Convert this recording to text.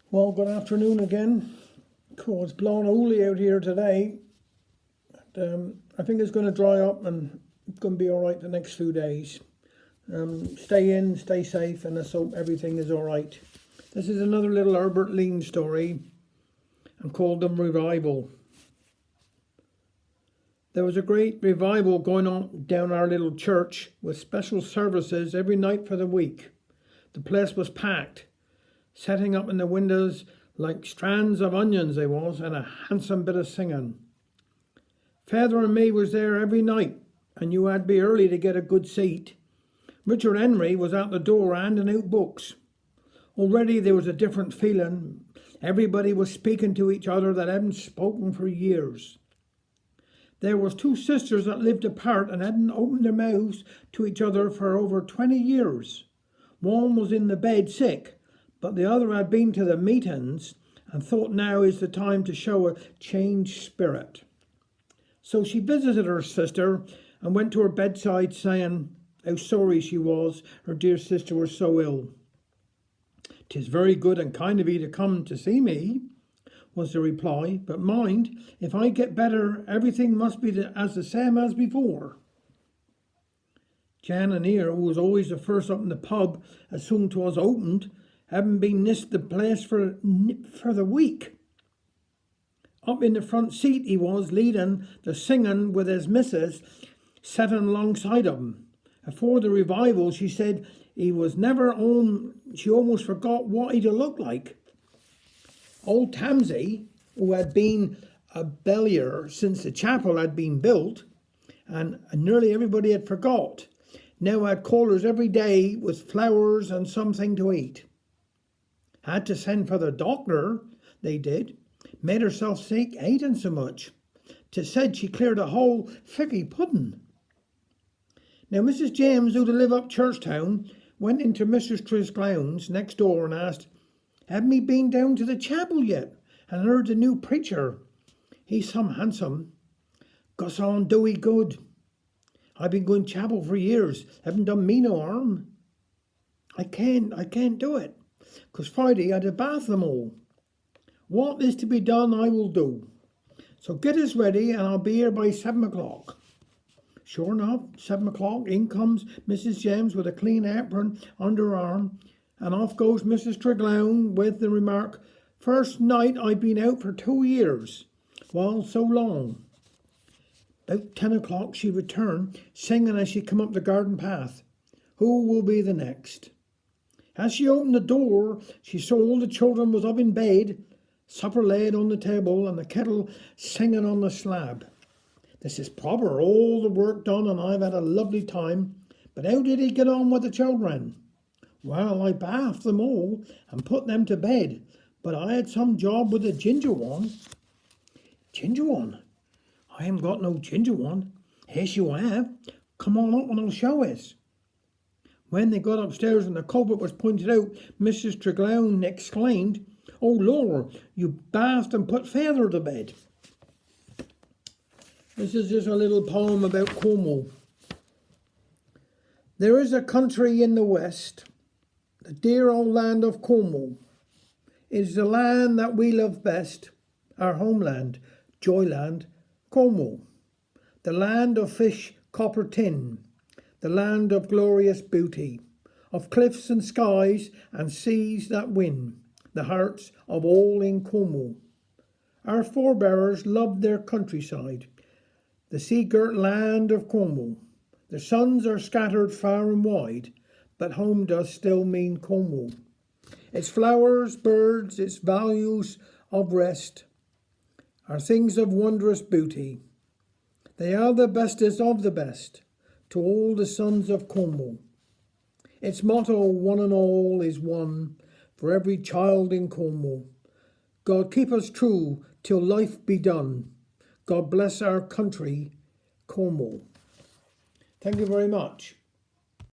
Well, good afternoon again. Cool, it's blowing holy out here today. I think it's going to dry up and it's going to be all right the next few days. Stay in, stay safe, and let's hope everything is all right. This is another little Herbert Lean story. I'm called them Revival. There was a great revival going on down our little church with special services every night for the week. The place was packed, setting up in the windows like strands of onions they was, and a handsome bit of singing. Father and me was there every night, and you had to be early to get a good seat. Richard Henry was out the door handing out books. Already there was a different feeling. Everybody was speaking to each other that hadn't spoken for years. There was two sisters that lived apart and hadn't opened their mouths to each other for over 20 years. One was in the bed sick, but the other had been to the meetings and thought now is the time to show a changed spirit. So she visited her sister and went to her bedside saying how sorry she was her dear sister was so ill. "'Tis very good and kind of you to come to see me," was the reply, "but mind, if I get better, everything must be as the same as before." Jan and Ear, who was always the first up in the pub as soon 'twas opened, hadn't been missed the place for the week. Up in the front seat he was, leading the singing with his missus sitting alongside of him. Afore the revival, she said he was never on. She almost forgot what he'd looked like. Old Tamsy, who had been a bellier since the chapel had been built, and nearly everybody had forgot, now had callers every day with flowers and something to eat. Had to send for the doctor, they did. Made herself sick eating so much. 'Tis said she cleared a whole figgy pudding. Now Mrs. James, who live up Churchtown, went into Mrs. Trisglown's next door and asked, "Hadn't he been down to the chapel yet and heard the new preacher? He's some handsome. Goes on doey good. I've been going chapel for years. Haven't done me no harm. I can't do it, 'cause Friday I'd have bathed them all. What is to be done I will do. So get us ready and I'll be here by 7 o'clock. Sure enough, 7 o'clock, in comes Mrs. James with a clean apron under her arm, and off goes Mrs. Treglown with the remark, "First night I've been out for 2 years. Well, so long." About 10 o'clock she returned, singing as she come up the garden path, "Who will be the next?" As she opened the door, she saw all the children was up in bed, supper laid on the table, and the kettle singing on the slab. "This is proper, all the work done, and I've had a lovely time. But how did he get on with the children?" "Well, I bathed them all and put them to bed, but I had some job with the ginger one." "Ginger one? I haven't got no ginger one." "Yes, you have. Come on up and I'll show us." When they got upstairs and the culprit was pointed out, Mrs. Treglown exclaimed, "Oh, Lord, you bathed and put Father to bed." This is just a little poem about Como. There is a country in the west, the dear old land of Como. It is the land that we love best, our homeland, Joyland, Como. The land of fish, copper tin, the land of glorious beauty, of cliffs and skies and seas that win the hearts of all in Como. Our forebears loved their countryside, the sea-girt land of Como. The sons are scattered far and wide, but home does still mean Como. Its flowers, birds, its values of rest are things of wondrous beauty. They are the bestest of the best to all the sons of Como. Its motto, one and all, is one for every child in Como. God keep us true till life be done. God bless our country, Como. Thank you very much.